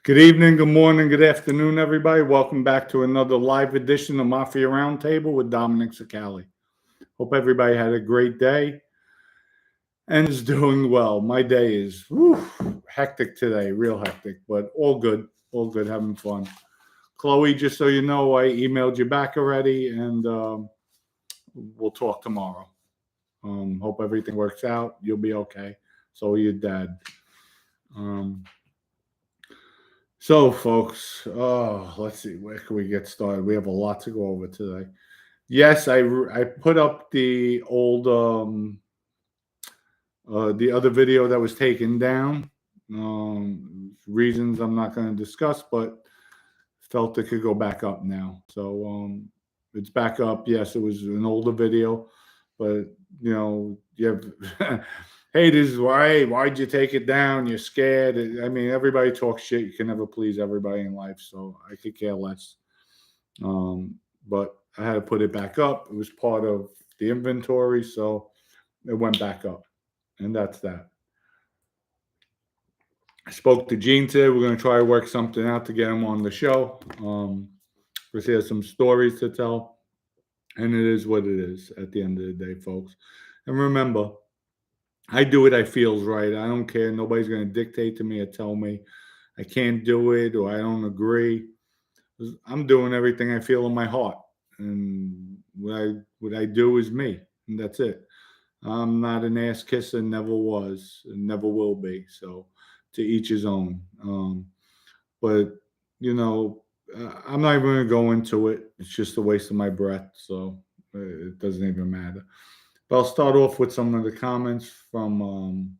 Good evening, good morning, good afternoon, everybody. Welcome back to another live edition of Mafia Roundtable with Dominic Sicali. Hope everybody had a great day and is doing well. My day is hectic today, real hectic, but all good, having fun. Chloe, just so you know, I emailed you back already, and we'll talk tomorrow. Hope everything works out. You'll be okay. So will your dad. Um, So, folks, let's see, where can we get started? We have a lot to go over today. Yes, I put up the other video that was taken down. Reasons I'm not going to discuss, but felt it could go back up now. So it's back up. Yes, it was an older video, but you have hey, this is why'd you take it down? You're scared. I mean, everybody talks shit. You can never please everybody in life, so I could care less. But I had to put it back up. It was part of the inventory, so it went back up, and that's that. I spoke to Gene today. We're going to try to work something out to get him on the show. Because he has some stories to tell, and it is what it is at the end of the day, folks. And remember, I do what I feels right. I don't care. Nobody's going to dictate to me or tell me I can't do it or I don't agree. I'm doing everything I feel in my heart, and what I do is me, and that's it. I'm not an ass kisser, never was, and never will be. So, to each his own. But I'm not even going to go into it. It's just a waste of my breath, so it doesn't even matter. But I'll start off with some of the comments from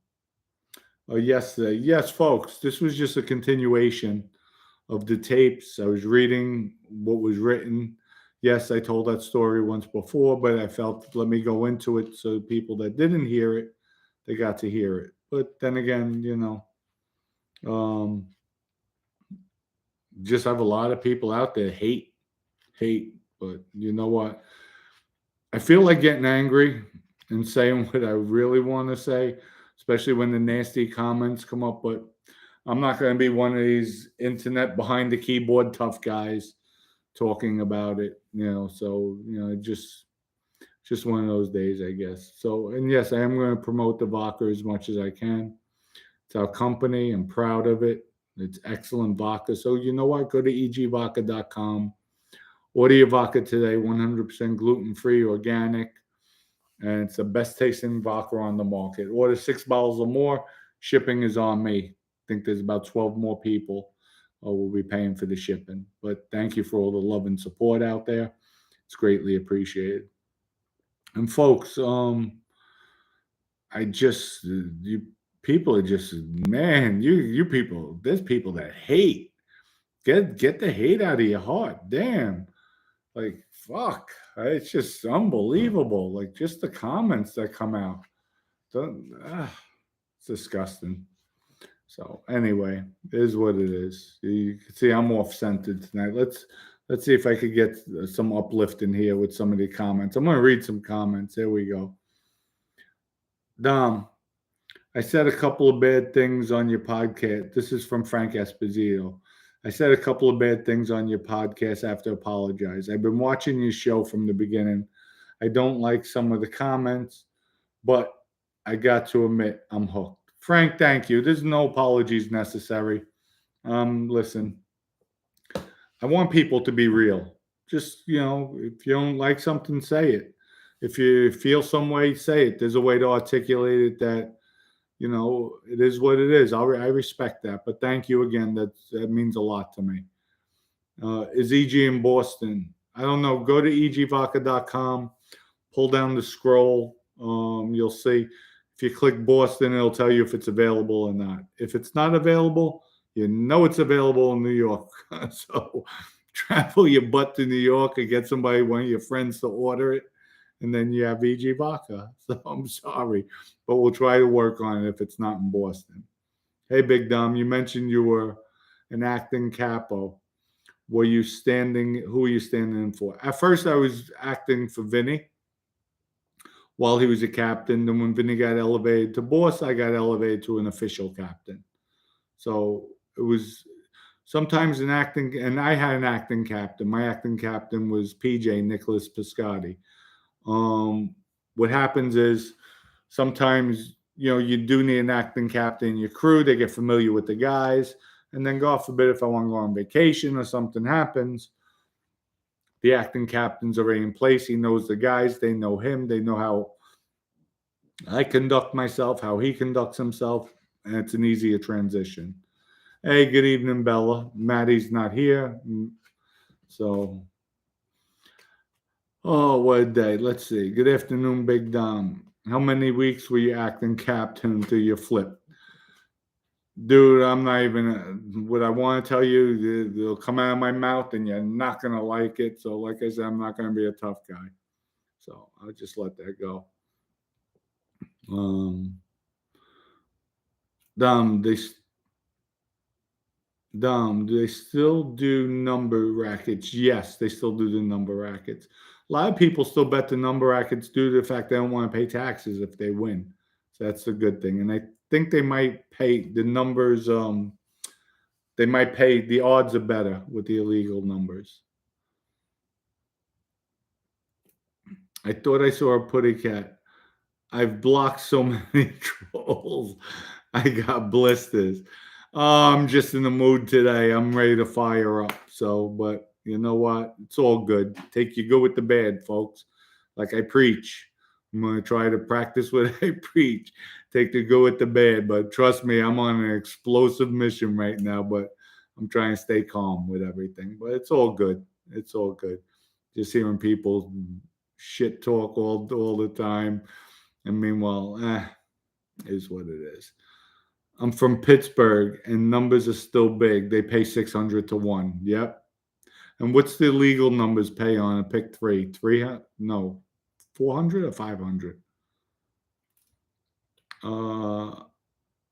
yesterday. Yes, folks, this was just a continuation of the tapes. I was reading what was written. Yes, I told that story once before, but I felt let me go into it so people that didn't hear it, they got to hear it. But then again, um, just have a lot of people out there hate. But you know what? I feel like getting angry and saying what I really want to say, especially when the nasty comments come up. But I'm not going to be one of these internet behind the keyboard tough guys talking about it. So just one of those days, I guess. So, and yes, I am going to promote the vodka as much as I can. It's our company. I'm proud of it. It's excellent vodka. So you know what? Go to egvodka.com. Order your vodka today, 100% gluten-free, organic, and it's the best tasting vodka on the market. Order 6 bottles or more. Shipping is on me. I think there's about 12 more people who will be paying for the shipping. But thank you for all the love and support out there. It's greatly appreciated. And folks, I just you people are just man, you people. There's people that hate. Get the hate out of your heart. Damn. Like, fuck. It's just unbelievable. Like, just the comments that come out. It's disgusting. So, anyway, it is what it is. You can see I'm off centered tonight. Let's see if I could get some uplift in here with some of the comments. I'm going to read some comments. Here we go. Dom, I said a couple of bad things on your podcast. This is from Frank Esposito. I said a couple of bad things on your podcast after apologize. I've been watching your show from the beginning. I don't like some of the comments, but I got to admit I'm hooked. Frank, thank you. There's no apologies necessary. Listen, I want people to be real. Just, if you don't like something, say it. If you feel some way, say it. There's a way to articulate it that it is what it is. I respect that, but thank you again. That means a lot to me. Is EG in Boston? I don't know. Go to egvodka.com, pull down the scroll. You'll see. If you click Boston, it'll tell you if it's available or not. If it's not available, you know it's available in New York. So travel your butt to New York and get one of your friends to order it, and then you have EG vodka. So I'm sorry, but we'll try to work on it if it's not in Boston. Hey, Big Dom, you mentioned you were an acting capo. Who are you standing in for? At first, I was acting for Vinny while he was a captain. Then when Vinny got elevated to boss, I got elevated to an official captain. So it was sometimes an acting, and I had an acting captain. My acting captain was PJ Nicholas Piscotti. Um, what happens is sometimes you do need an acting captain in your crew. They get familiar with the guys, and then God forbid if I want to go on vacation or something happens, the acting captain's already in place. He knows the guys. They know him. They know how I conduct myself, how he conducts himself, and it's an easier transition. Hey, good evening, Bella. Maddie's not here. So, oh, what a day. Let's see. Good afternoon, Big Dom. How many weeks were you acting captain until you flipped? Dude, I'm not even, what I want to tell you, they'll come out of my mouth and you're not going to like it. So, like I said, I'm not going to be a tough guy. So, I'll just let that go. Dom, do they still do number rackets? Yes, they still do the number rackets. A lot of people still bet the number rackets due to the fact they don't want to pay taxes if they win. So that's a good thing. And I think they might pay the numbers. They might pay, the odds are better with the illegal numbers. I thought I saw a putty cat. I've blocked so many trolls. I got blisters. Oh, I'm just in the mood today. I'm ready to fire up. So, but you know what? It's all good. Take your good with the bad, folks. Like I preach. I'm going to try to practice what I preach. Take the good with the bad. But trust me, I'm on an explosive mission right now. But I'm trying to stay calm with everything. But it's all good. It's all good. Just hearing people shit talk all the time. And meanwhile, is what it is. I'm from Pittsburgh, and numbers are still big. They pay 600 to 1. Yep. And what's the legal numbers pay on a pick three? 300? No, 400 or 500?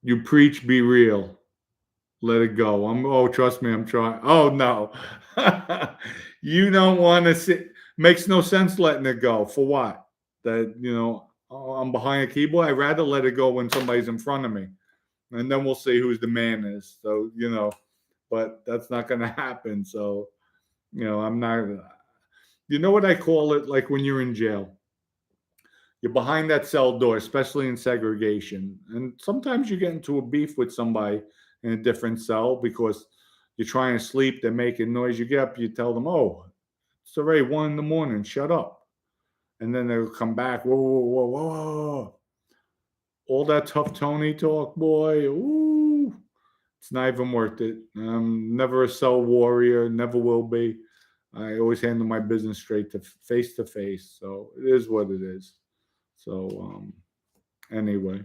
You preach, be real. Let it go. Trust me, I'm trying. Oh, no. You don't want to sit. Makes no sense letting it go. For what? That, I'm behind a keyboard. I'd rather let it go when somebody's in front of me. And then we'll see who's the man is. So, but that's not going to happen. So, I'm not, you know what I call it? Like when you're in jail, you're behind that cell door, especially in segregation. And sometimes you get into a beef with somebody in a different cell because you're trying to sleep. They're making noise. You get up, you tell them, oh, it's already 1 a.m. Shut up. And then they'll come back. Whoa, whoa, whoa, whoa. All that tough Tony talk, boy. Ooh. It's not even worth it. I'm never a cell warrior, never will be. I always handle my business straight to face. So it is what it is. So anyway,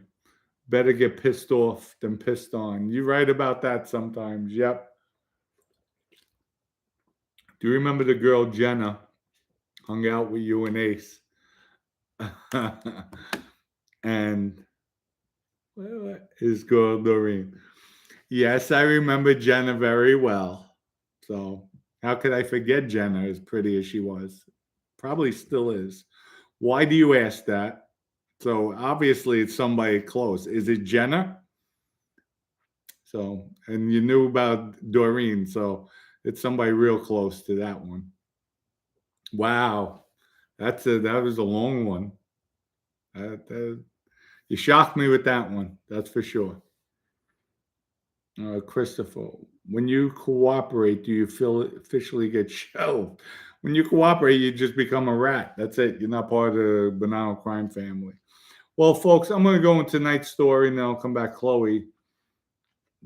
better get pissed off than pissed on. You're right about that sometimes. Yep. Do you remember the girl Jenna hung out with you and Ace? And his girl Doreen. Yes, I remember Jenna very well. So how could I forget Jenna, as pretty as she was? Probably still is. Why do you ask that? So obviously it's somebody close. Is it Jenna? So, and you knew about Doreen, so it's somebody real close to that one. Wow, that was a long one. You shocked me with that one. That's for sure. Christopher, when you cooperate, do you feel officially get shelved? When you cooperate, you just become a rat. That's it. You're not part of the Bonanno crime family. Well, folks, I'm going to go into tonight's story, and then I'll come back. Chloe,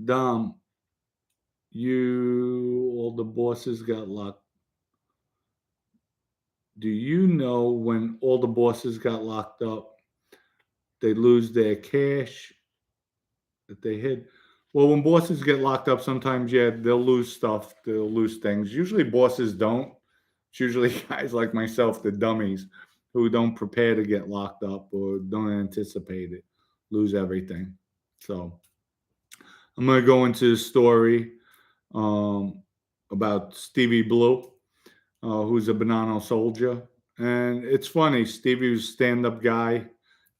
Dom, all the bosses got locked. Do you know when all the bosses got locked up, they lose their cash that they hid? Well, when bosses get locked up, sometimes, yeah, they'll lose stuff. They'll lose things. Usually bosses don't. It's usually guys like myself, the dummies, who don't prepare to get locked up or don't anticipate it, lose everything. So I'm going to go into the story about Stevie Blue, who's a Bonanno soldier. And it's funny, Stevie was a stand-up guy.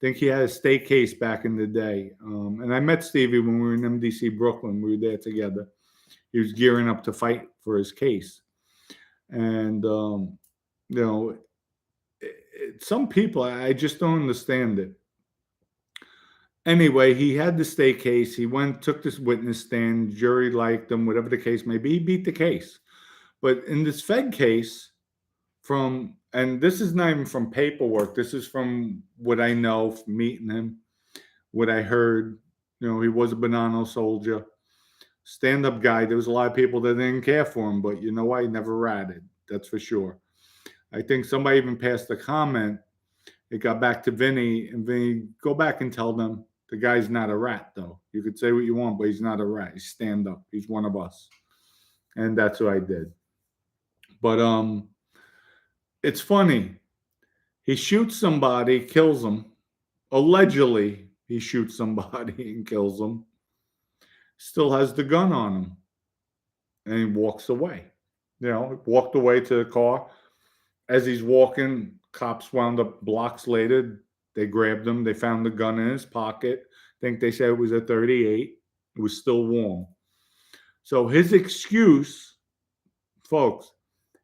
I think he had a state case back in the day. And I met Stevie when we were in MDC Brooklyn. We were there together. He was gearing up to fight for his case. And, some people, I just don't understand it. Anyway, he had the state case. He took this witness stand. Jury liked him, whatever the case may be. He beat the case. But in this Fed case, and this is not even from paperwork. This is from what I know from meeting him, what I heard. He was a BONANNO soldier, stand-up guy. There was a lot of people that didn't care for him, but you know what? He never ratted. That's for sure. I think somebody even passed a comment. It got back to Vinny, and Vinny, go back and tell them the guy's not a rat, though. You could say what you want, but he's not a rat. He's stand-up. He's one of us. And that's what I did. But it's funny. He shoots somebody, kills him. Allegedly, he shoots somebody and kills him. Still has the gun on him. And he walks away. Walked away to the car. As he's walking, cops wound up blocks later. They grabbed him. They found the gun in his pocket. I think they said it was a .38. It was still warm. So his excuse, folks,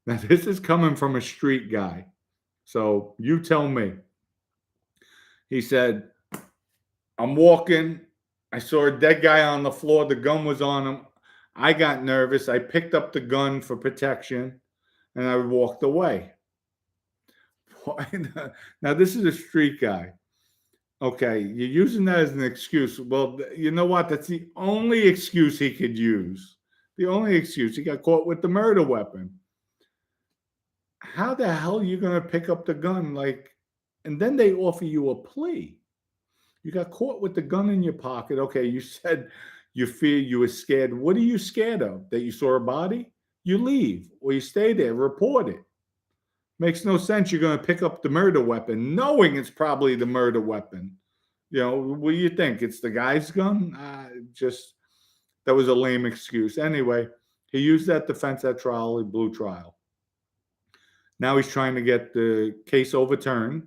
now this is coming from a street guy. So you tell me. He said, I'm walking. I saw a dead guy on the floor. The gun was on him. I got nervous. I picked up the gun for protection, and I walked away. Now, this is a street guy. Okay, you're using that as an excuse. Well, you know what? That's the only excuse he could use. The only excuse. He got caught with the murder weapon. How the hell are you going to pick up the gun? And then they offer you a plea. You got caught with the gun in your pocket. Okay, you said you were scared. What are you scared of? That you saw a body? You leave, or you stay there, report it. Makes no sense. You're going to pick up the murder weapon, knowing it's probably the murder weapon. What do you think? It's the guy's gun? That was a lame excuse. Anyway, he used that defense at trial. He blew trial. Now he's trying to get the case overturned.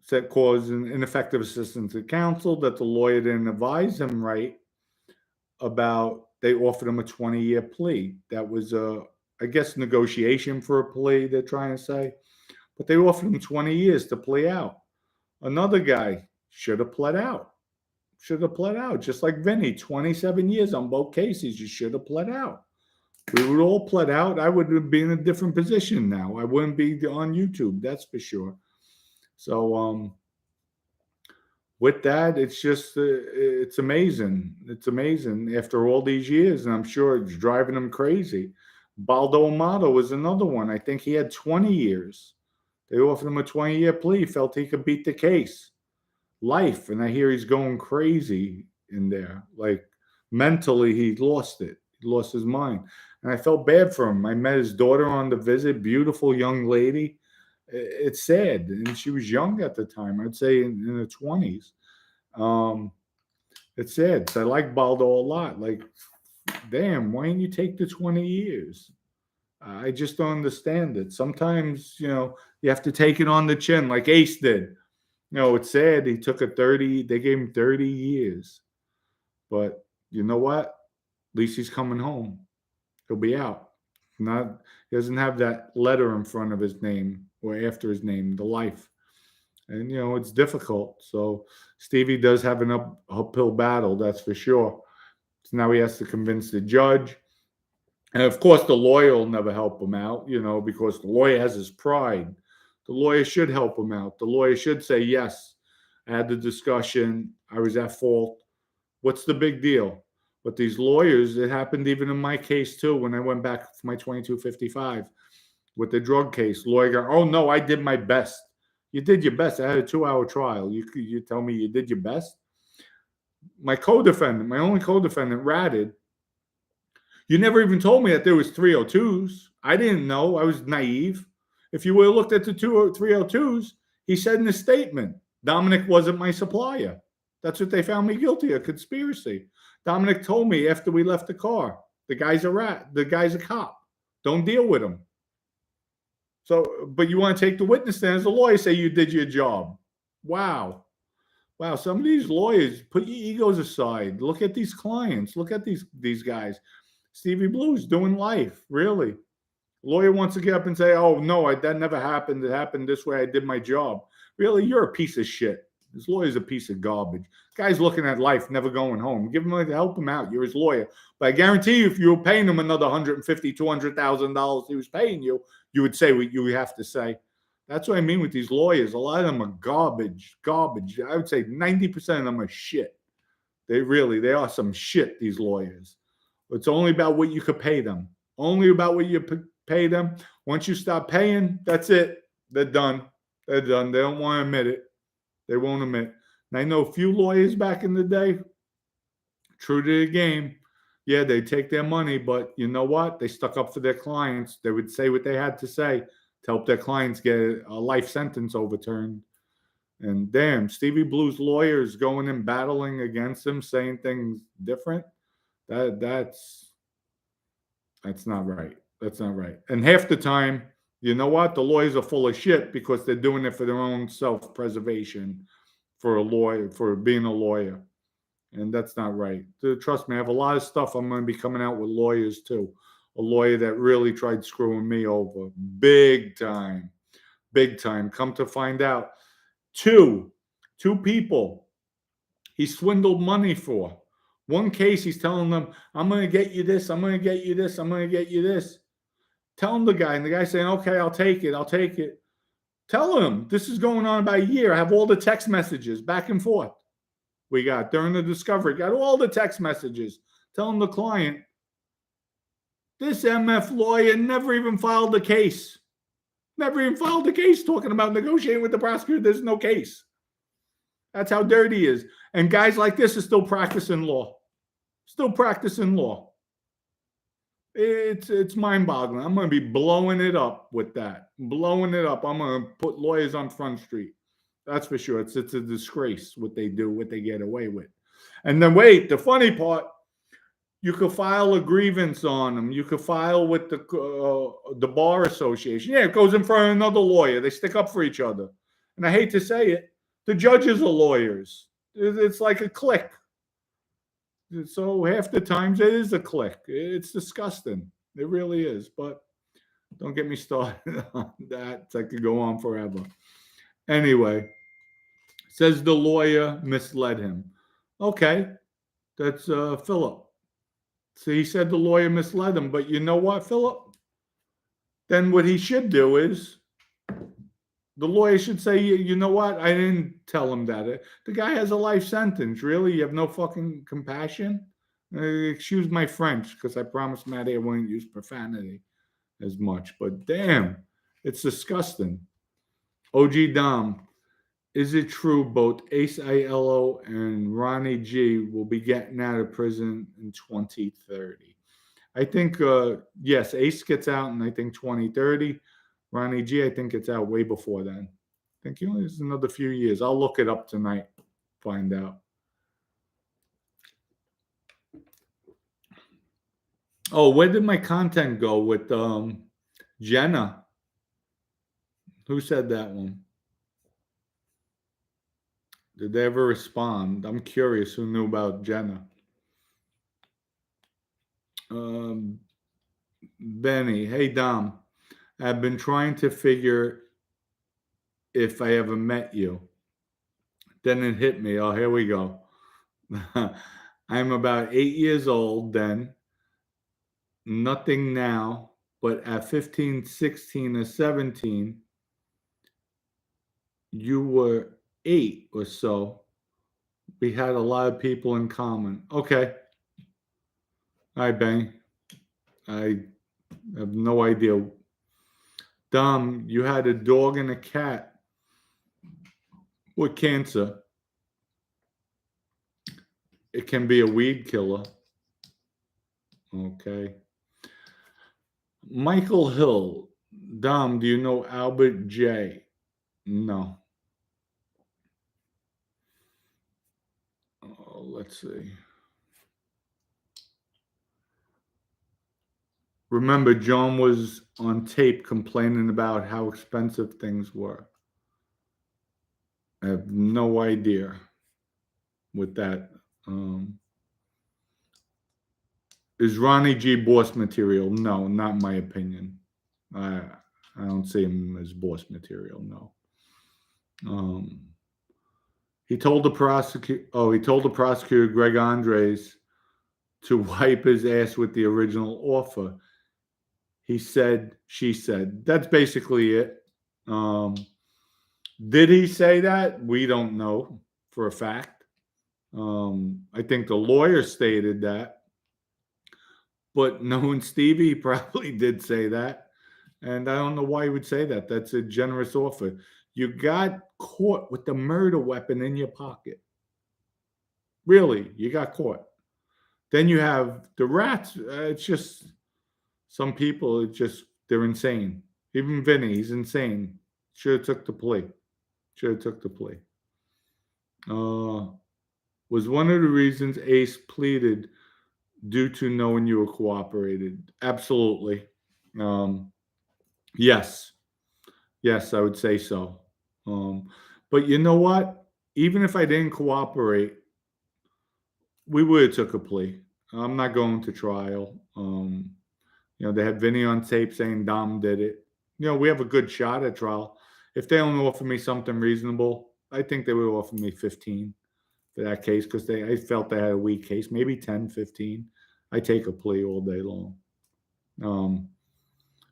Said caused an ineffective assistance of counsel, that the lawyer didn't advise him right about. They offered him a 20-year plea. That was I guess, negotiation for a plea, they're trying to say. But they offered him 20 years to plea out. Another guy should have pled out. Just like Vinny, 27 years on both cases. You should have pled out. We would all pled out. I would be in a different position now. I wouldn't be on YouTube, that's for sure. So with that, it's just, it's amazing. It's amazing after all these years, and I'm sure it's driving him crazy. Baldo Amato was another one. I think he had 20 years. They offered him a 20-year plea. Felt he could beat the case. Life. And I hear he's going crazy in there. Mentally, he lost it. He lost his mind. And I felt bad for him. I met his daughter on the visit. Beautiful young lady. It's sad. And she was young at the time. I'd say in her 20s. It's sad. I like Baldo a lot. Damn, why didn't you take the 20 years? I just don't understand it. Sometimes, you have to take it on the chin like Ace did. It's sad. He took they gave him 30 years. But you know what? At least he's coming home. He'll be out. He doesn't have that letter in front of his name or after his name, the life. And, it's difficult. So Stevie does have an uphill battle, that's for sure. So now he has to convince the judge. And of course, the lawyer will never help him out, because the lawyer has his pride. The lawyer should help him out. The lawyer should say, yes, I had the discussion. I was at fault. What's the big deal? But these lawyers, it happened even in my case too, when I went back for my 2255 with the drug case. Lawyer go, oh, no, I did my best. You did your best. I had a 2-hour trial. You tell me you did your best? My only co-defendant, ratted. You never even told me that there was 302s. I didn't know. I was naive. If you would have looked at the 302s, he said in his statement, Dominic wasn't my supplier. That's what they found me guilty of, conspiracy. Dominic told me after we left the car, the guy's a rat. The guy's a cop. Don't deal with him. So, but you want to take the witness stand as a lawyer, say you did your job. Wow. Some of these lawyers, put your egos aside. Look at these clients. Look at these guys. Stevie Blue's doing life, really. Lawyer wants to get up and say, "Oh no, that never happened. It happened this way. I did my job." Really, you're a piece of shit. This lawyer's a piece of garbage. Guy's looking at life, never going home. Give him money to help him out. You're his lawyer. But I guarantee you, if you were paying him another $150,000, $200,000 he was paying you, you would say what you have to say. That's what I mean with these lawyers. A lot of them are garbage. Garbage. I would say 90% of them are shit. They are some shit, these lawyers. It's only about what you could pay them. Only about what you pay them. Once you stop paying, that's it. They're done. They're done. They don't want to admit it. They won't admit. And I know a few lawyers back in the day, true to the game. Yeah, they take their money, but you know what? They stuck up for their clients. They would say what they had to say to help their clients get a life sentence overturned. And damn, Stevie Blue's lawyers going and battling against him, saying things different. That's not right. That's not right. And half the time, you know what? The lawyers are full of shit because they're doing it for their own self-preservation, for being a lawyer. And that's not right. Trust me, I have a lot of stuff I'm going to be coming out with lawyers too. A lawyer that really tried screwing me over. Big time. Big time. Come to find out. Two people he swindled money for. One case, he's telling them, "I'm going to get you this, I'm going to get you this, I'm going to get you this." Telling the guy, and the guy's saying, "Okay, I'll take it, I'll take it." Tell him, this is going on about a year. I have all the text messages back and forth. We got during the discovery, got all the text messages. Telling the client, this MF lawyer never even filed the case. Never even filed the case, talking about negotiating with the prosecutor. There's no case. That's how dirty he is. And guys like this are still practicing law. Still practicing law. It's mind-boggling. I'm going to be blowing it up with that. Blowing it up. I'm going to put lawyers on Front Street. That's for sure. It's a disgrace what they do, what they get away with. And then wait, the funny part, you could file a grievance on them. You could file with the bar association. Yeah, it goes in front of another lawyer. They stick up for each other. And I hate to say it, the judges are lawyers. It's like a clique. So half the times it is a clique. It's disgusting. It really is. But don't get me started on that. I could go on forever. Anyway, says the lawyer misled him. Okay, that's Philip. So he said the lawyer misled him. But you know what, Philip? Then what he should do is the lawyer should say, you know what? I didn't tell him that. The guy has a life sentence. Really? You have no fucking compassion? Excuse my French, because I promised Maddie I wouldn't use profanity as much. But damn, it's disgusting. OG Dom, is it true both Ace ILO and Ronnie G will be getting out of prison in 2030? I think, yes, Ace gets out in, I think, 2030. Ronnie G, I think it's out way before then. I think it's another few years. I'll look it up tonight, find out. Oh, where did my content go with Jenna? Who said that one? Did they ever respond? I'm curious who knew about Jenna. Benny, hey Dom, I've been trying to figure if I ever met you. Then it hit me. Oh, here we go. I'm about 8 years old then. Nothing now, but at 15, 16, or 17, you were 8 or so. We had a lot of people in common. Okay. All right, Benny. I have no idea. Dom, you had a dog and a cat with cancer. It can be a weed killer. Okay. Michael Hill. Dom, do you know Albert J? No. Oh, let's see. Remember, John was on tape complaining about how expensive things were. I have no idea with that. Is Ronnie G boss material? No, not in my opinion. I I don't see him as boss material. No. Um, he told the prosecutor Greg Andres to wipe his ass with the original offer. He said, she said. That's basically it. Um, did he say that? We don't know for a fact. I think the lawyer stated that, but knowing Stevie, he probably did say that. And I don't know why he would say that. That's a generous offer. You got caught with the murder weapon in your pocket. Really, you got caught. Then you have the rats. It's just some people. It's just they're insane. Even Vinny, he's insane. Should have took the plea. Should have took the plea. Uh, was one of the reasons Ace pleaded due to knowing you were cooperated. Absolutely. Um, yes, yes, I would say so. Um, but you know what? Even if I didn't cooperate, we would have took a plea. I'm not going to trial. They had Vinny on tape saying Dom did it. We have a good shot at trial. If they don't offer me something reasonable, I think they would offer me 15 for that case because I felt they had a weak case, maybe 10, 15. I take a plea all day long.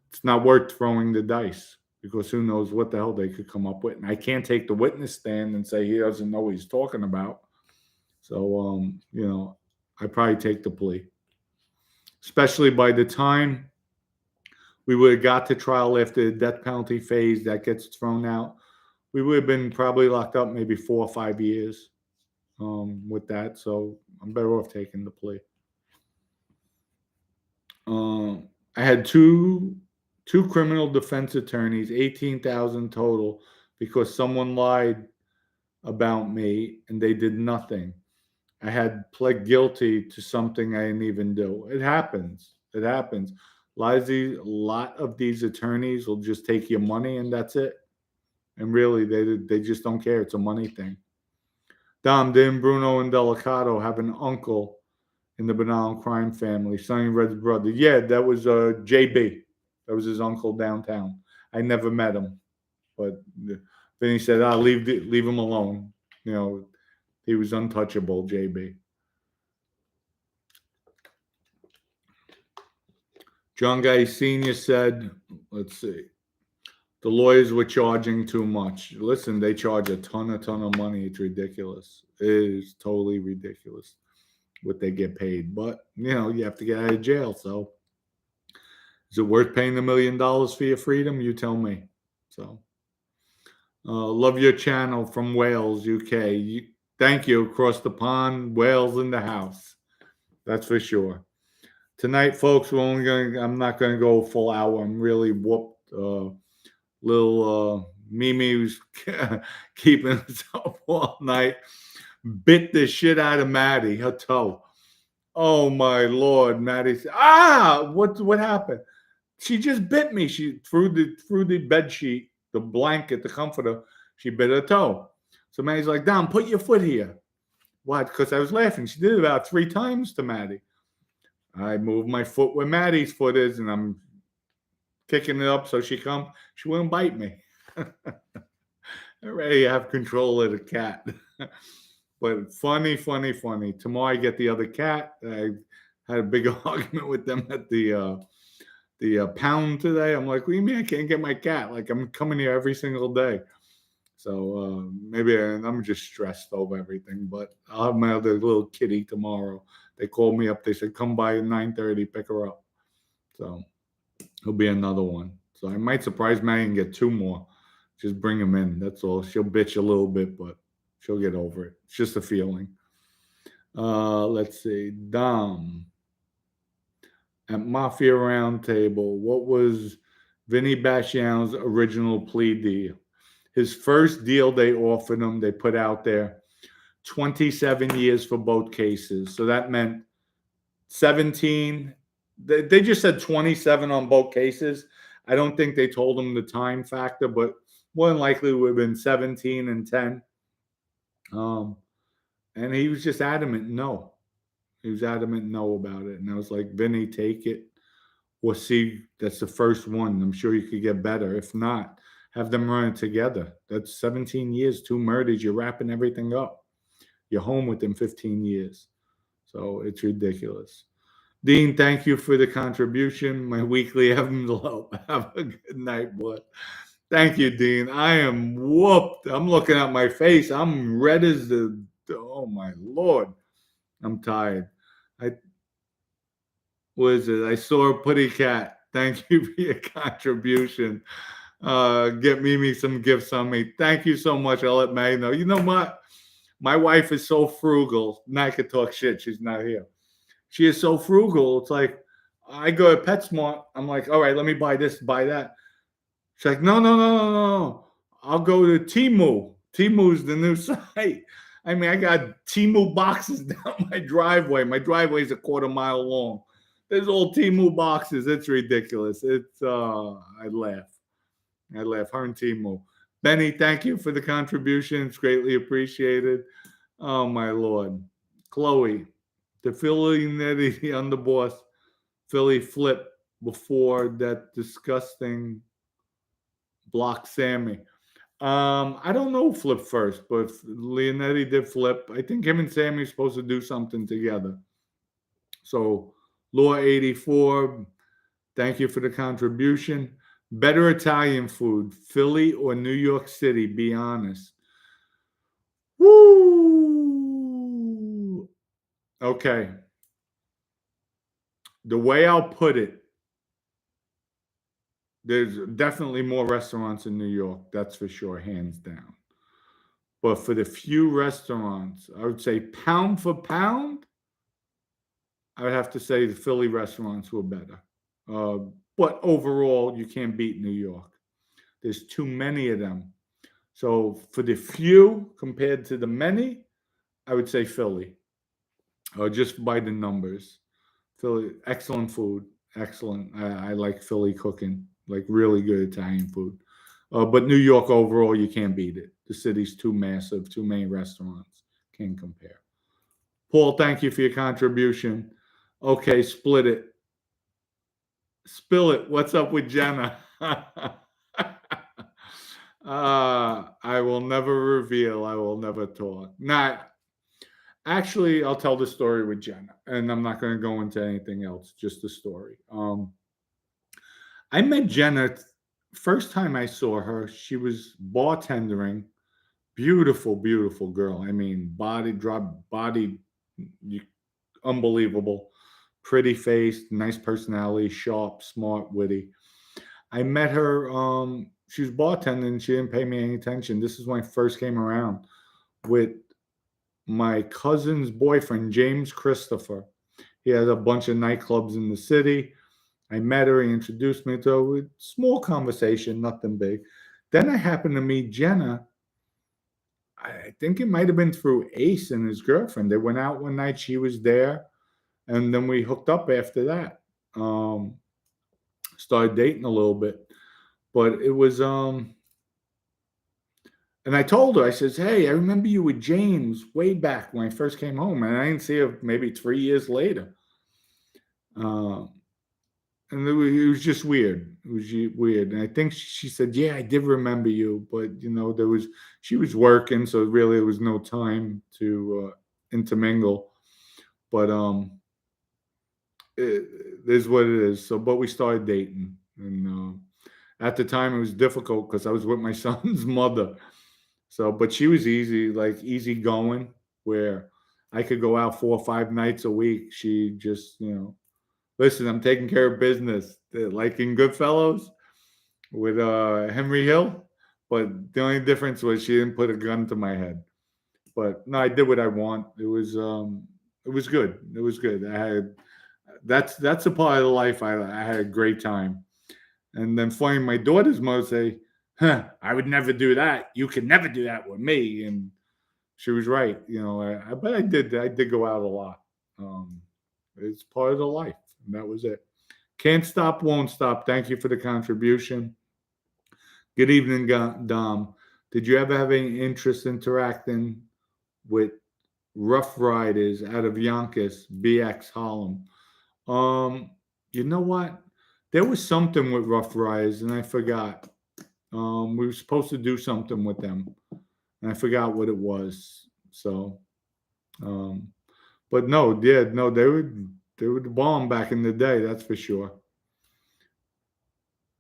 It's not worth throwing the dice because who knows what the hell they could come up with. And I can't take the witness stand and say he doesn't know what he's talking about. So, I probably take the plea. Especially by the time we would have got to trial after the death penalty phase that gets thrown out, we would have been probably locked up maybe 4 or 5 years with that. So I'm better off taking the plea. I had two criminal defense attorneys, 18,000 total, because someone lied about me and they did nothing. I had pled guilty to something I didn't even do. It happens. It happens. A lot of these attorneys will just take your money and that's it. And really, they just don't care. It's a money thing. Dom, didn't Bruno and Delicato have an uncle in the Bonanno crime family? Sonny Red's brother. Yeah, that was JB. That was his uncle downtown. I never met him, but then he said, leave him alone." He was untouchable, JB. John Guy Sr. said, let's see, the lawyers were charging too much. Listen, they charge a ton of money. It's ridiculous. It is totally ridiculous what they get paid. But, you have to get out of jail. So is it worth paying $1 million for your freedom? You tell me. So love your channel from Wales, UK. Thank you. Across the pond, Wales in the house. That's for sure. Tonight, folks, I'm not going to go a full hour. I'm really whooped. Little Mimi was keeping us up all night. Bit the shit out of Maddie, her toe. Oh my Lord, Maddie said, what happened? She just bit me. She threw the bed sheet, the blanket, the comforter. She bit her toe. So Maddie's like, Dom, put your foot here. What? Because I was laughing. She did it about 3 times to Maddie. I moved my foot where Maddie's foot is, and I'm kicking it up so she wouldn't bite me. I already have control of the cat. But funny. Tomorrow I get the other cat. I had a big argument with them at the pound today. I'm like, what do you mean I can't get my cat? Like, I'm coming here every single day. So maybe I'm just stressed over everything. But I'll have my other little kitty tomorrow. They called me up. They said, come by at 9:30, pick her up. So it'll be another one. So I might surprise Maggie and get 2 more. Just bring them in. That's all. She'll bitch a little bit, but she'll get over it. It's just a feeling. Let's see. Dom. At Mafia Roundtable, what was Vinny Basciano's original plea deal? His first deal they offered him, they put out there, 27 years for both cases. So that meant 17. They just said 27 on both cases. I don't think they told him the time factor, but more than likely it would have been 17 and 10. And he was just adamant, no. He was adamant no about it. And I was like, Vinny, take it. Or see, that's the first one. I'm sure you could get better. If not, have them run it together. That's 17 years, 2 murders. You're wrapping everything up. You're home within 15 years. So it's ridiculous. Dean, thank you for the contribution. My weekly envelope. Have a good night, boy. Thank you, Dean. I am whooped. I'm looking at my face. I'm red as oh my Lord. I'm tired. What is it? I saw a putty cat. Thank you for your contribution. Get Mimi some gifts on me. Thank you so much. I'll let Mag know. You know what? My wife is so frugal. Now I could talk shit. She's not here. She is so frugal. It's like I go to PetSmart. I'm like, all right, let me buy this, buy that. She's like, no, no, no, no, no. I'll go to Temu. Temu's the new site. I mean, I got Temu boxes down my driveway. My driveway is a quarter mile long. There's all Temu boxes. It's ridiculous. It's I laugh. Her and Temu. Benny, thank you for the contribution. It's greatly appreciated. Oh my Lord. Chloe, the Philly Nettie, the underboss, Philly flip before that disgusting block Sammy. I don't know who flipped first, but Leonetti did flip. I think him and Sammy are supposed to do something together. So, Law 84, thank you for the contribution. Better Italian food, Philly or New York City? Be honest. Woo! Okay. The way I'll put it, there's definitely more restaurants in New York. That's for sure, hands down. But for the few restaurants, I would say pound for pound, I would have to say the Philly restaurants were better. But overall, you can't beat New York. There's too many of them. So for the few compared to the many, I would say Philly. Just by the numbers. Philly, excellent food. Excellent. I like Philly cooking, like really good Italian food. But New York overall, you can't beat it. The city's too massive, too many restaurants. Can't compare. Paul, thank you for your contribution. Okay, split it. Spill it. What's up with Jenna? I will never reveal. I will never talk. Not actually. I'll tell the story with Jenna, and I'm not going to go into anything else. Just the story. I met Jenna first time I saw her. She was bartendering. Beautiful, beautiful girl. I mean, body, unbelievable. Pretty face, nice personality, sharp, smart, witty. I met her. She was bartending and she didn't pay me any attention. This is when I first came around with my cousin's boyfriend, James Christopher. He had a bunch of nightclubs in the city. I met her. He introduced me to a small conversation, nothing big. Then I happened to meet Jenna. I think it might have been through Ace and his girlfriend. They went out one night. She was there. And then we hooked up after that. Started dating a little bit. But it was and I told her, I says, hey, I remember you with James way back when I first came home. And I didn't see her maybe 3 years later. And it was just weird. It was weird. And I think she said, yeah, I did remember you. But, she was working. So really, there was no time to intermingle. But it is what it is. So, but we started dating. And at the time, it was difficult because I was with my son's mother. So, but she was easy going, where I could go out 4 or 5 nights a week. She just, listen, I'm taking care of business, like in Goodfellas with Henry Hill. But the only difference was she didn't put a gun to my head. But no, I did what I want. It was good. It was good. That's a part of the life. I had a great time. And then finally, my daughter's mother say, I would never do that. You can never do that with me. And she was right. But I did go out a lot. It's part of the life. And that was it. Can't stop, won't stop. Thank you for the contribution. Good evening, Dom. Did you ever have any interest interacting with Rough Riders out of Yonkers, BX Harlem. Um, you know what? There was something with Rough Riders, and I forgot. We were supposed to do something with them, and I forgot what it was. So, um, but no, yeah, no, they were the bomb back in the day. That's for sure.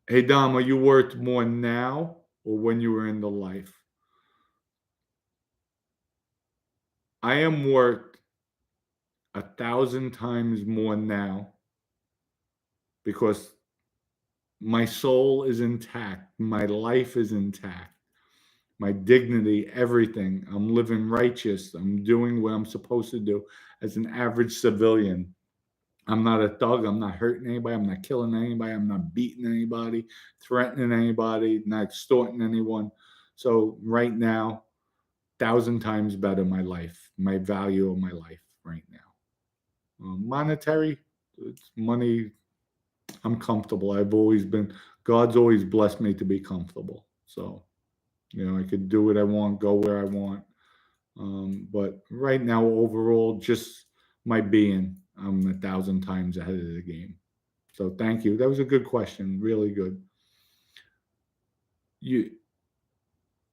Hey Dom, are you worth more now or when you were in the life? I am worth 1,000 times more now because my soul is intact, my life is intact, my dignity, everything. I'm living righteous. I'm doing what I'm supposed to do as an average civilian. I'm not a thug. I'm not hurting anybody. I'm not killing anybody. I'm not beating anybody, threatening anybody, not extorting anyone. So right now, 1,000 times better my life, my value of my life right now. Monetary, it's money. I'm comfortable. I've always been. God's always blessed me to be comfortable. So I could do what I want, go where I want. But right now, overall, just my being, I'm 1,000 times ahead of the game. So thank you. That was a good question. Really good. You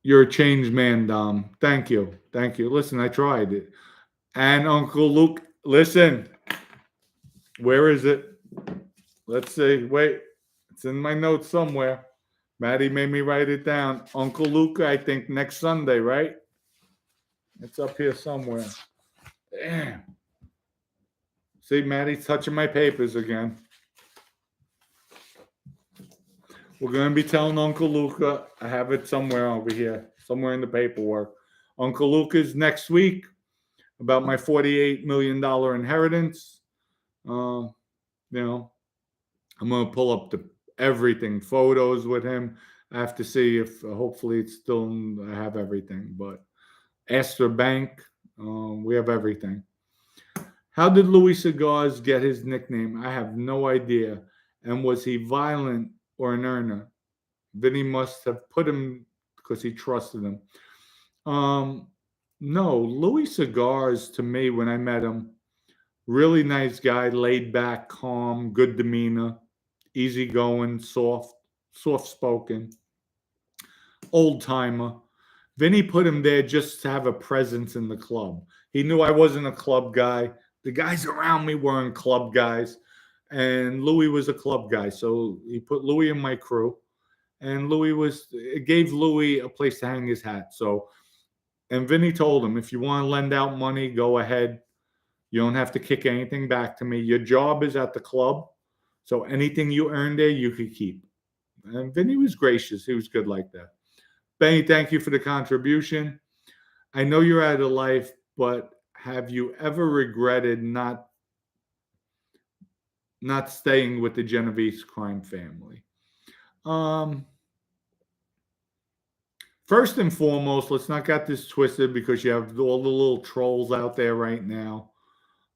you're a changed man, Dom. Thank you. Thank you. Listen, I tried it. And Uncle Luke, listen, where is it? Let's see. Wait, it's in my notes somewhere. Maddie made me write it down. Uncle Luke, I think next Sunday, right? It's up here somewhere. Damn. See, Maddie's touching my papers again. We're going to be telling Uncle Luca. I have it somewhere over here, somewhere in the paperwork. Uncle Luca's next week about my $48 million inheritance. Uh, I'm going to pull up everything, photos with him. I have to see if hopefully it's still, I have everything. But Astor Bank, we have everything. How did Louis Cigars get his nickname? I have no idea. And was he violent or an earner? Vinny must have put him because he trusted him. No, Louis Cigars, to me, when I met him, really nice guy, laid back, calm, good demeanor, easygoing, soft spoken, old timer. Vinny put him there just to have a presence in the club. He knew I wasn't a club guy. The guys around me weren't club guys, and Louis was a club guy. So he put Louis in my crew, and it gave Louis a place to hang his hat. So, and Vinny told him, if you want to lend out money, go ahead. You don't have to kick anything back to me. Your job is at the club. So anything you earn there, you could keep. And Vinny was gracious. He was good like that. Benny, thank you for the contribution. I know you're out of life, but have you ever regretted not staying with the Genovese crime family? First and foremost, let's not get this twisted because you have all the little trolls out there right now.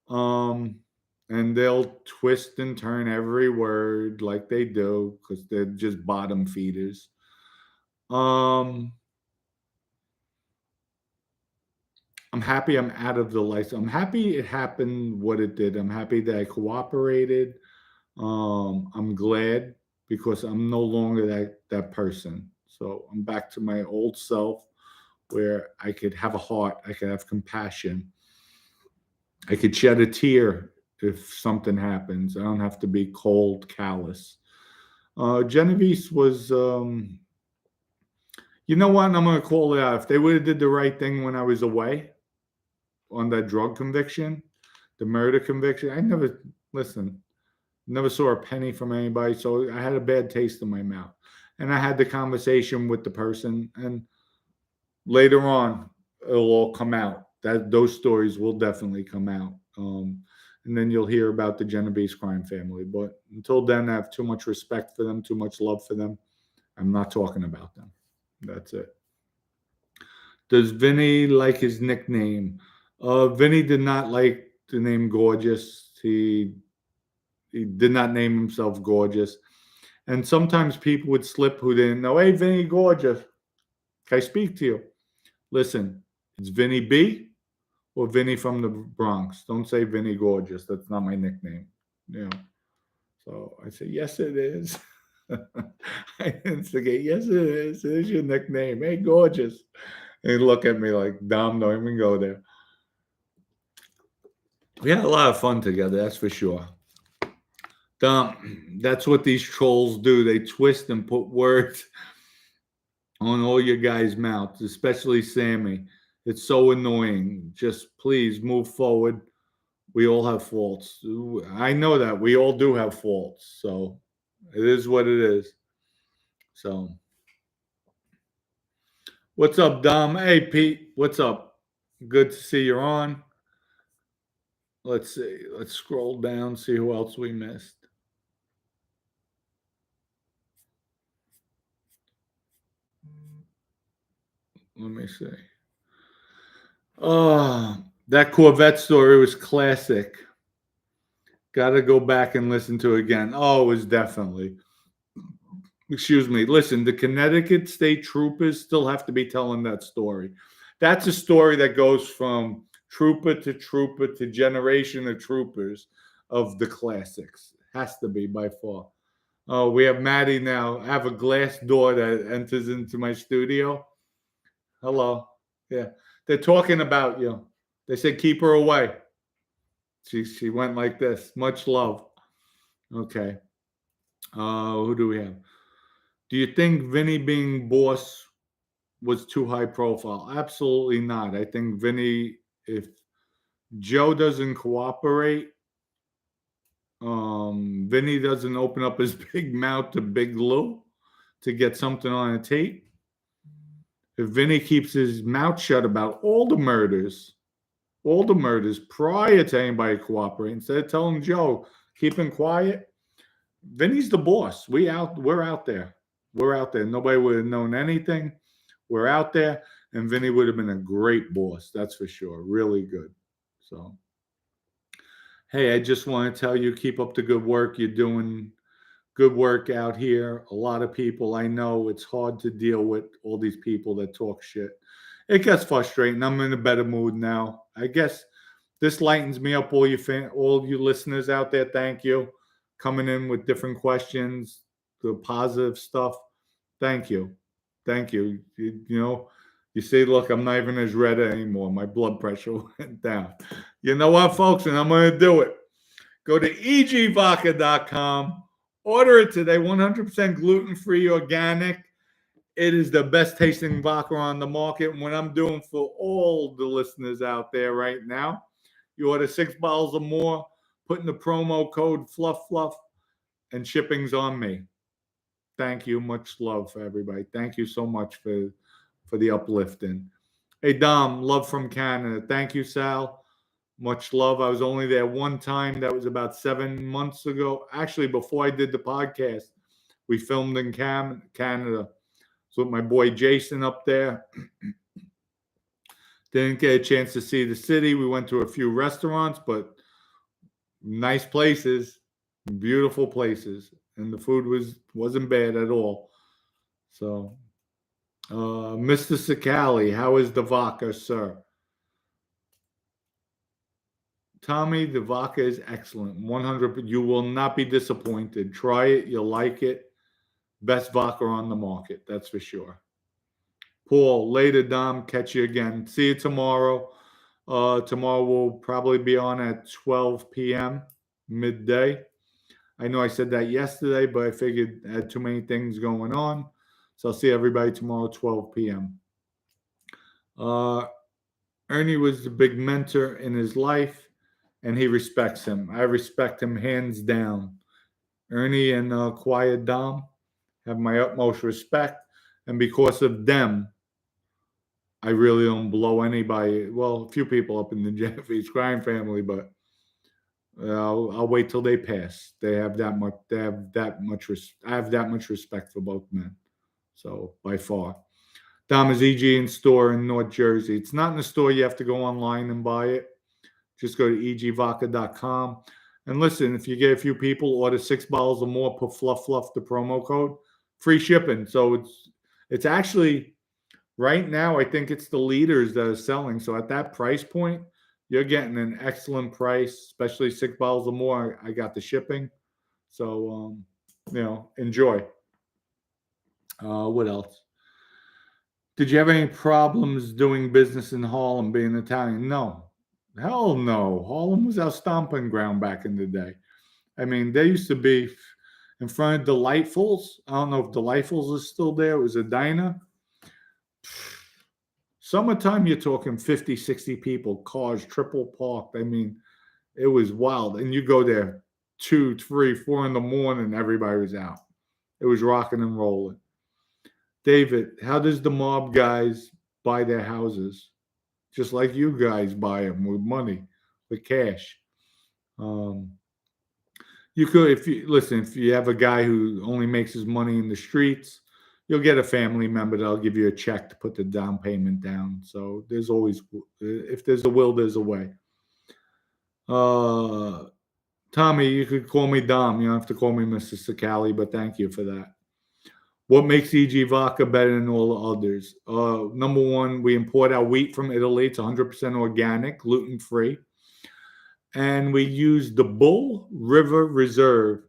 And they'll twist and turn every word like they do because they're just bottom feeders. I'm happy I'm out of the life. I'm happy it happened what it did. I'm happy that I cooperated. I'm glad because I'm no longer that person. So I'm back to my old self where I could have a heart. I could have compassion. I could shed a tear if something happens. I don't have to be cold, callous. Genovese was, you know what? I'm going to call it out. If they would have did the right thing when I was away on that drug conviction, the murder conviction, never saw a penny from anybody. So I had a bad taste in my mouth. And I had the conversation with the person. And later on, it'll all come out. Those stories will definitely come out. And then you'll hear about the Genovese crime family. But until then, I have too much respect for them, too much love for them. I'm not talking about them. That's it. Does Vinny like his nickname? Vinny did not like the name Gorgeous. He did not name himself Gorgeous. And sometimes people would slip who didn't know, hey, Vinny Gorgeous, can I speak to you? Listen, it's Vinny B or Vinny from the Bronx. Don't say Vinny Gorgeous. That's not my nickname. You know. So I say, yes, it is. I instigate, yes, it is. It is your nickname. Hey, Gorgeous. And he look at me like, Dom, don't even go there. We had a lot of fun together, that's for sure. Dom, that's what these trolls do. They twist and put words on all your guys' mouths, especially Sammy. It's so annoying. Just please move forward. We all have faults. I know that. We all do have faults. So it is what it is. So what's up, Dom? Hey, Pete. What's up? Good to see you're on. Let's see. Let's scroll down, see who else we missed. Let me see. Oh, that Corvette story was classic. Got to go back and listen to it again. Oh, it was definitely. Excuse me. Listen, the Connecticut State Troopers still have to be telling that story. That's a story that goes from trooper to generation of troopers of the classics. Has to be by far. Oh, we have Maddie now. I have a glass door that enters into my studio. Hello. Yeah. They're talking about you. They said keep her away. She went like this. Much love. Okay. Who do we have? Do you think Vinny being boss was too high profile? Absolutely not. I think Vinny, if Joe doesn't cooperate, Vinny doesn't open up his big mouth to Big Lou to get something on a tape. If Vinny keeps his mouth shut about all the murders prior to anybody cooperating, instead of telling Joe, keep him quiet, Vinny's the boss. We're out there. We're out there. Nobody would have known anything. We're out there, and Vinny would have been a great boss. That's for sure. Really good. So, hey, I just want to tell you, keep up the good work. You're doing good work out here. A lot of people, I know it's hard to deal with all these people that talk shit. It gets frustrating. I'm in a better mood now. I guess this lightens me up. All you listeners out there, thank you. Coming in with different questions, the positive stuff. Thank you. Thank you. You say, look, I'm not even as red anymore. My blood pressure went down. You know what, folks? And I'm going to do it. Go to egvodka.com. Order it today. 100% gluten-free, organic. It is the best tasting vodka on the market. And what I'm doing for all the listeners out there right now, you order 6 bottles or more, put in the promo code FLUFF, and shipping's on me. Thank you. Much love for everybody. Thank you so much for the uplifting. Hey, Dom, love from Canada. Thank you, Sal. Much love. I was only there one time. That was about 7 months ago. Actually, before I did the podcast, we filmed in Canada. So with my boy Jason up there. Didn't get a chance to see the city. We went to a few restaurants, but nice places, beautiful places. And the food wasn't bad at all. So, Mr. Sakali, how is the vodka, sir? Tommy, the vodka is excellent. 100%. You will not be disappointed. Try it. You'll like it. Best vodka on the market. That's for sure. Paul, later, Dom. Catch you again. See you tomorrow. Tomorrow we'll probably be on at 12 p.m. midday. I know I said that yesterday, but I figured I had too many things going on. So I'll see everybody tomorrow, 12 p.m. Ernie was the big mentor in his life, and he respects him. I respect him hands down. Ernie and Quiet Dom have my utmost respect, and because of them, I really don't blow anybody. Well, a few people up in the Jeffy's crime family, but I'll wait till they pass. They have that much. I have that much respect for both men. So by far, Dom is EG in store in North Jersey. It's not in the store. You have to go online and buy it. Just go to egvodka.com. And listen, if you get a few people, order 6 bottles or more, put fluff the promo code, free shipping. So it's actually right now. I think it's the leaders that are selling. So at that price point, you're getting an excellent price, especially $6 or more. I got the shipping. So, enjoy. What else? Did you have any problems doing business in Harlem being Italian? No. Hell no. Harlem was our stomping ground back in the day. I mean, there used to be in front of Delightfuls. I don't know if Delightfuls is still there. It was a diner. Summertime, you're talking 50, 60 people, cars triple parked. I mean, it was wild. And you go there 2, 3, 4 in the morning, everybody was out. It was rocking and rolling. David, how does the mob guys buy their houses? Just like you guys buy them with money, with cash. You could, if you have a guy who only makes his money in the streets, you'll get a family member that'll give you a check to put the down payment down. So there's always, if there's a will, there's a way. Tommy, you could call me Dom. You don't have to call me Mr. Sicali, but thank you for that. What makes EG Vodka better than all the others? Number one, we import our wheat from Italy. It's 100% organic, gluten-free. And we use the Bull River Reserve,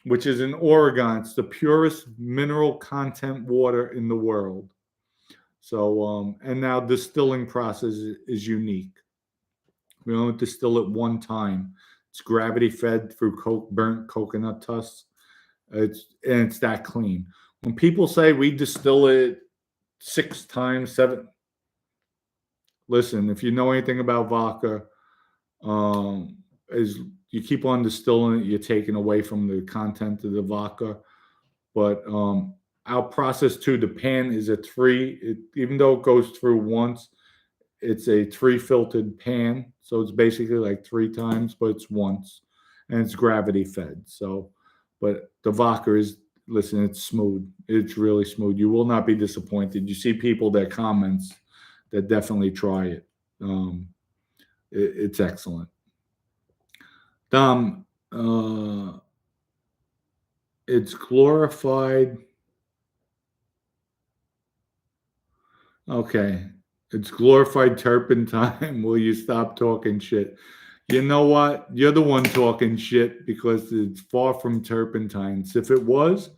which is in Oregon. It's the purest mineral content water in the world. So, and now distilling process is unique. We don't distill it one time. It's gravity fed through burnt coconut tusks. It's that clean. When people say we distill it 6 times, 7, listen, if you know anything about vodka, as you keep on distilling it, you're taking away from the content of the vodka. But our process too, the pan is a 3. Even though it goes through once, it's a 3 filtered pan. So it's basically like 3 times, but it's once, and it's gravity fed. So, but the vodka is, listen, it's smooth. It's really smooth. You will not be disappointed. You see people that comments that definitely try it. It's excellent. Dom, it's glorified. Okay. It's glorified turpentine. Will you stop talking shit? You know what? You're the one talking shit because it's far from turpentines. If it was,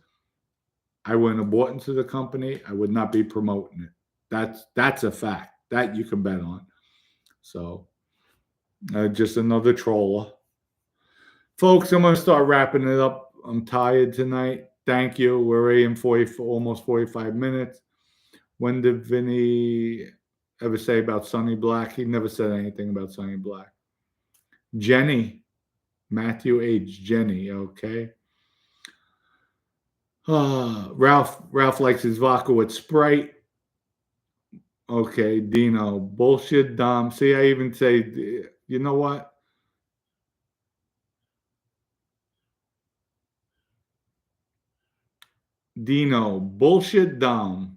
I wouldn't have bought into the company. I would not be promoting it. That's a fact. That you can bet on. So, just another troller. Folks, I'm going to start wrapping it up. I'm tired tonight. Thank you. We're already in almost 45 minutes. When did Vinny ever say about Sonny Black? He never said anything about Sonny Black. Jenny. Matthew H. Jenny. Okay. Ralph likes his vodka with Sprite. Okay. Dino. Bullshit, Dom. See, I even say, you know what? Dino. Bullshit, Dom.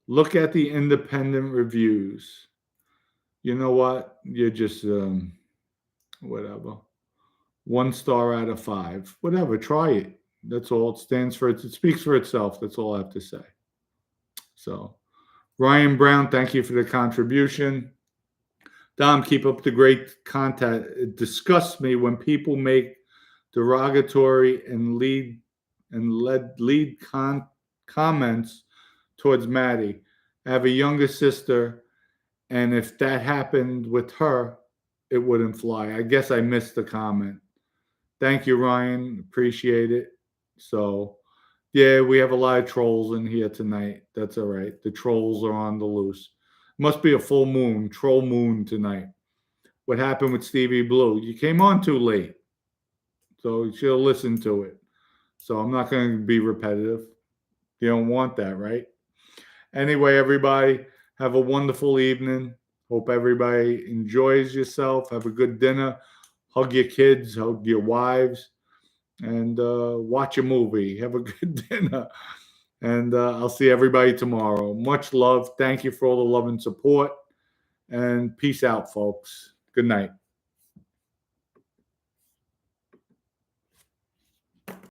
Look at the independent reviews. You know what? You're just, whatever. 1 star out of 5. Whatever. Try it. That's all it stands for. It speaks for itself. That's all I have to say. So, Ryan Brown, thank you for the contribution. Dom, keep up the great content. It disgusts me when people make derogatory and lead comments towards Maddie. I have a younger sister, and if that happened with her, it wouldn't fly. I guess I missed the comment. Thank you, Ryan. Appreciate it. So, yeah, we have a lot of trolls in here tonight. That's all right. The trolls are on the loose. Must be a full moon, troll moon tonight. What happened with Stevie Blue? You came on too late. So you should have listened to it. So I'm not going to be repetitive. You don't want that, right? Anyway, everybody, have a wonderful evening. Hope everybody enjoys yourself. Have a good dinner. Hug your kids. Hug your wives. And watch a movie. Have a good dinner. And I'll see everybody tomorrow. Much love. Thank you for all the love and support. And peace out, folks. Good night.